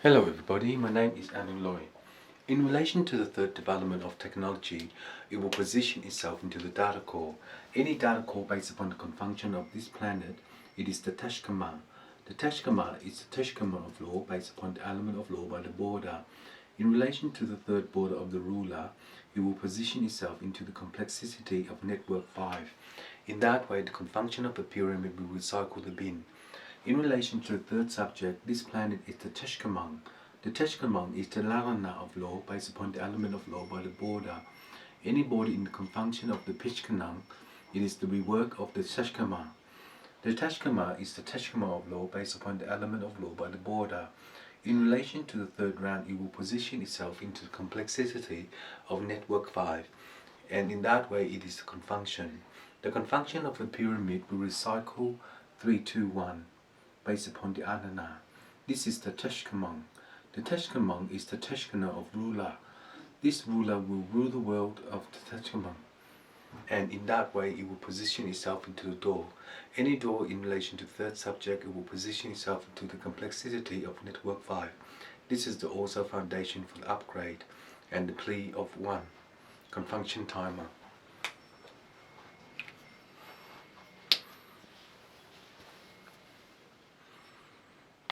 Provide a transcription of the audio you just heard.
Hello everybody, my name is Anu Loy. In relation to the third development of technology, it will position itself into the data core. Any data core based upon the confunction of this planet, it is the Teshkama. The Teshkama is the Teshkama of law based upon the element of law by the border. In relation to the third border of the ruler, it will position itself into the complexity of network 5. In that way, the confunction of the pyramid will recycle the bin. In relation to the third subject, this planet is the Teshkamang. The Teshkamang is the Larana of law based upon the element of law by the border. Any border in the confunction of the Pishkanang, it is the rework of the Teshkama. The Teshkama is the Teshkama of law based upon the element of law by the border. In relation to the third round, it will position itself into the complexity of network 5, and in that way it is the confunction. The confunction of the pyramid will recycle 321. Based upon the Anana. This is the Teshkamang. The Teshkamang is the Teshkana of ruler. This ruler will rule the world of the Teshkamang, and in that way it will position itself into the door. Any door in relation to the third subject, it will position itself into the complexity of network 5. This is the also foundation for the upgrade and the plea of 1. Confunction timer.